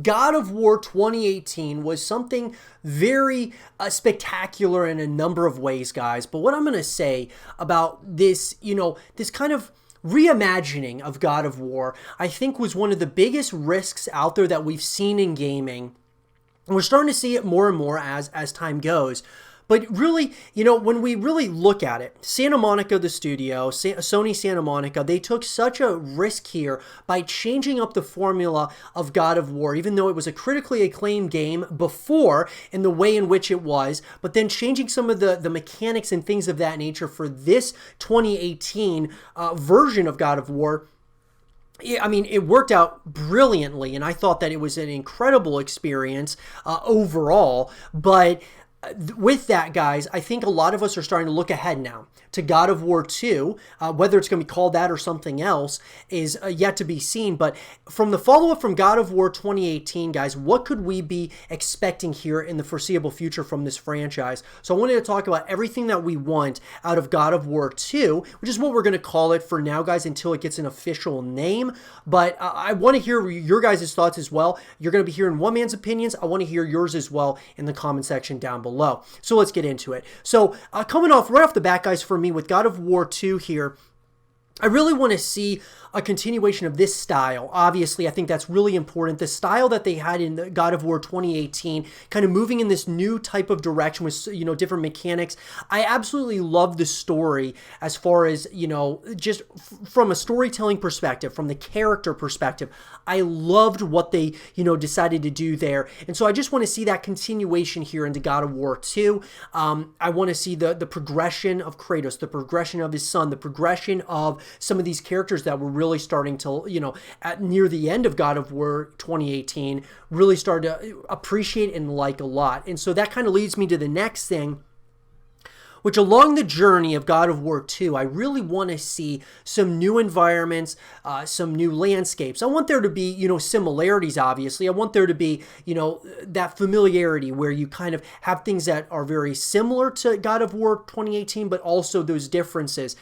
God of War 2018 was something very spectacular in a number of ways, guys. But what I'm going to say about this, this kind of reimagining of God of War, I think was one of the biggest risks out there that we've seen in gaming. And we're starting to see it more and more as time goes. But really, when we really look at it, Santa Monica, the studio, Sony Santa Monica, they took such a risk here by changing up the formula of God of War, even though it was a critically acclaimed game before in the way in which it was, but then changing some of the mechanics and things of that nature for this 2018 version of God of War. I mean, it worked out brilliantly, and I thought that it was an incredible experience overall, but with that, guys, I think a lot of us are starting to look ahead now to God of War 2. Whether it's going to be called that or something else is yet to be seen. But from the follow-up from God of War 2018, guys, what could we be expecting here in the foreseeable future from this franchise? So I wanted to talk about everything that we want out of God of War 2, which is what we're going to call it for now, guys, until it gets an official name. But I want to hear your guys' thoughts as well. You're going to be hearing one man's opinions. I want to hear yours as well in the comment section down below. So let's get into it. So coming off right off the bat, guys, for me with God of War 2 here, I really want to see a continuation of this style. Obviously, I think that's really important. The style that they had in the God of War 2018, kind of moving in this new type of direction with, different mechanics. I absolutely love the story as far as, just from a storytelling perspective, from the character perspective. I loved what they, decided to do there. And so I just want to see that continuation here into God of War 2. I want to see the progression of Kratos, the progression of his son, the progression of some of these characters that were really starting to, at near the end of God of War 2018, really started to appreciate and like a lot. And so that kind of leads me to the next thing, which along the journey of God of War 2, I really want to see some new environments, some new landscapes. I want there to be, similarities, obviously. I want there to be, that familiarity where you kind of have things that are very similar to God of War 2018, but also those differences.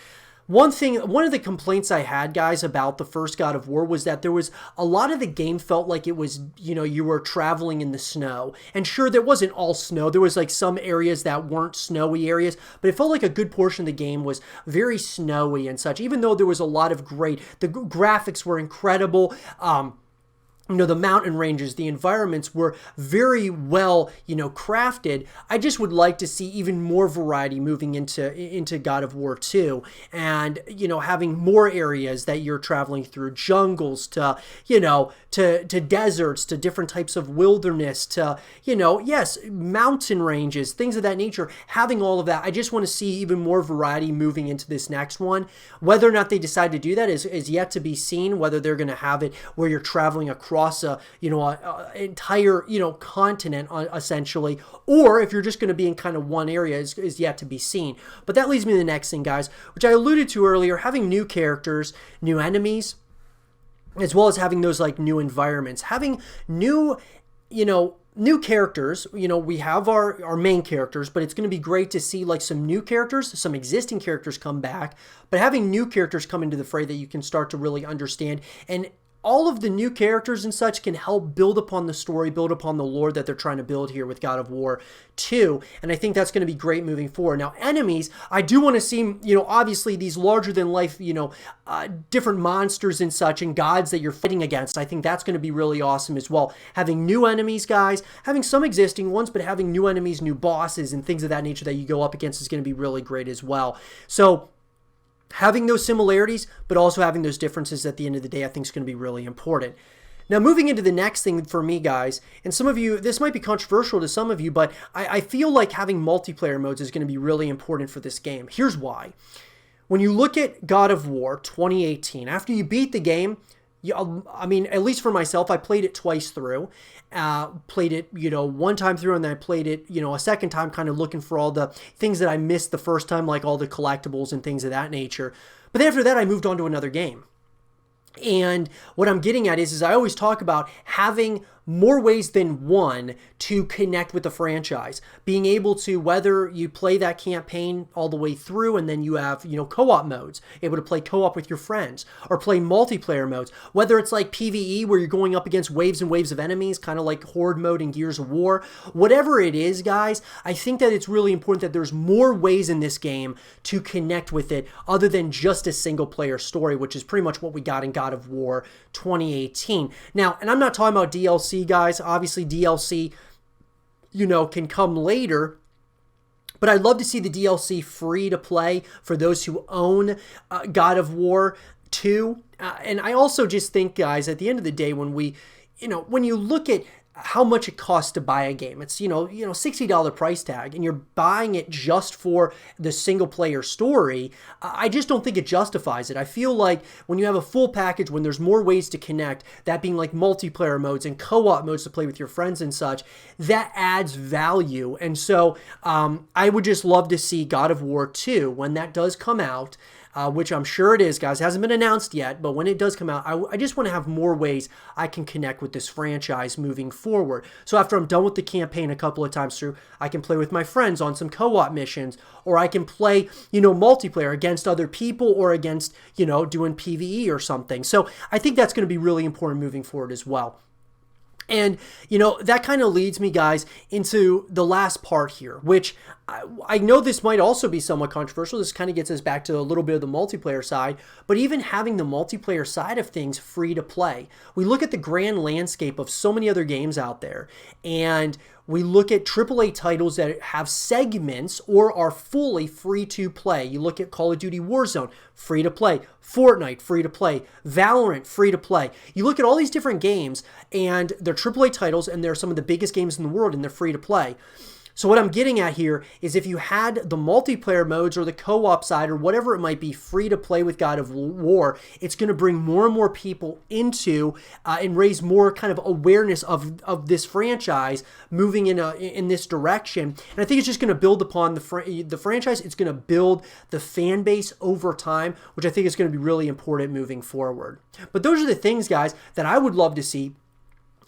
One of the complaints I had, guys, about the first God of War was that there was a lot of the game felt like it was, you were traveling in the snow. And sure, there wasn't all snow. There was like some areas that weren't snowy areas, but it felt like a good portion of the game was very snowy and such, even though there was a lot of the graphics were incredible. The mountain ranges, the environments were very well, crafted. I just would like to see even more variety moving into God of War 2 and, having more areas that you're traveling through, jungles to, to deserts, to different types of wilderness, to, yes, mountain ranges, things of that nature, having all of that. I just want to see even more variety moving into this next one. Whether or not they decide to do that is yet to be seen, whether they're going to have it where you're traveling across a entire continent essentially, or if you're just going to be in kind of one area is yet to be seen. But that leads me to the next thing, guys, which I alluded to earlier, having new characters, new enemies, as well as having those like new environments, having new characters. We have our main characters, but it's going to be great to see like some new characters, some existing characters come back, but having new characters come into the fray that you can start to really understand. And all of the new characters and such can help build upon the story, build upon the lore that they're trying to build here with God of War 2. And I think that's going to be great moving forward. Now, enemies, I do want to see, obviously these larger than life, different monsters and such and gods that you're fighting against. I think that's going to be really awesome as well. Having new enemies, guys, having some existing ones, but having new enemies, new bosses and things of that nature that you go up against is going to be really great as well. So having those similarities, but also having those differences at the end of the day, I think is going to be really important. Now, moving into the next thing for me, guys, and some of you, this might be controversial to some of you, but I feel like having multiplayer modes is going to be really important for this game. Here's why. When you look at God of War 2018, after you beat the game, at least for myself, I played it twice through. Played it, one time through, and then I played it, a second time, kind of looking for all the things that I missed the first time, like all the collectibles and things of that nature. But then after that, I moved on to another game. And what I'm getting at is I always talk about having more ways than one to connect with the franchise. Being able to, whether you play that campaign all the way through and then you have, co-op modes, able to play co-op with your friends, or play multiplayer modes, whether it's like PvE where you're going up against waves and waves of enemies, kind of like Horde mode in Gears of War. Whatever it is, guys, I think that it's really important that there's more ways in this game to connect with it other than just a single player story, which is pretty much what we got in God of War 2018. Now, and I'm not talking about DLC, guys. Obviously, DLC, can come later. But I'd love to see the DLC free to play for those who own God of War 2. And I also just think, guys, at the end of the day, when you look at how much it costs to buy a game, it's, $60 price tag, and you're buying it just for the single player story. I just don't think it justifies it. I feel like when you have a full package, when there's more ways to connect, that being like multiplayer modes and co-op modes to play with your friends and such, that adds value. And so I would just love to see God of War 2, when that does come out, which I'm sure it is, guys. It hasn't been announced yet, but when it does come out, I just want to have more ways I can connect with this franchise moving forward. So after I'm done with the campaign a couple of times through, I can play with my friends on some co-op missions, or I can play, multiplayer against other people, or against, doing PvE or something. So I think that's going to be really important moving forward as well. And, that kind of leads me, guys, into the last part here, which I know this might also be somewhat controversial. This kind of gets us back to a little bit of the multiplayer side, but even having the multiplayer side of things free to play. We look at the grand landscape of so many other games out there, and we look at AAA titles that have segments or are fully free to play. You look at Call of Duty Warzone, free to play. Fortnite, free to play. Valorant, free to play. You look at all these different games, and they're AAA titles, and they're some of the biggest games in the world, and they're free to play. So what I'm getting at here is, if you had the multiplayer modes or the co-op side or whatever it might be free to play with God of War, it's going to bring more and more people into and raise more kind of awareness of this franchise moving in this direction. And I think it's just going to build upon the franchise. It's going to build the fan base over time, which I think is going to be really important moving forward. But those are the things, guys, that I would love to see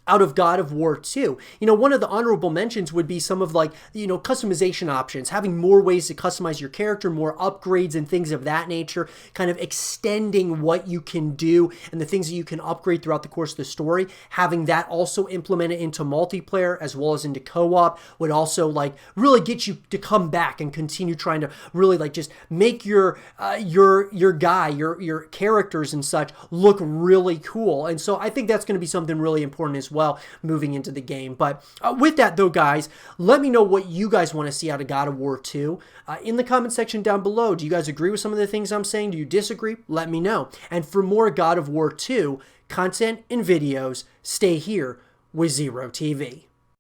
out of God of War 2. One of the honorable mentions would be some of customization options, having more ways to customize your character, more upgrades and things of that nature, kind of extending what you can do and the things that you can upgrade throughout the course of the story. Having that also implemented into multiplayer as well as into co-op would also really get you to come back and continue trying to really just make your guy, your characters and such look really cool. And so I think that's going to be something really important as well moving into the game. But with that though, guys, let me know what you guys want to see out of God of War 2 in the comment section down below. Do you guys agree with some of the things I'm saying? Do you disagree? Let me know. And for more God of War 2 content and videos, stay here with Zero TV.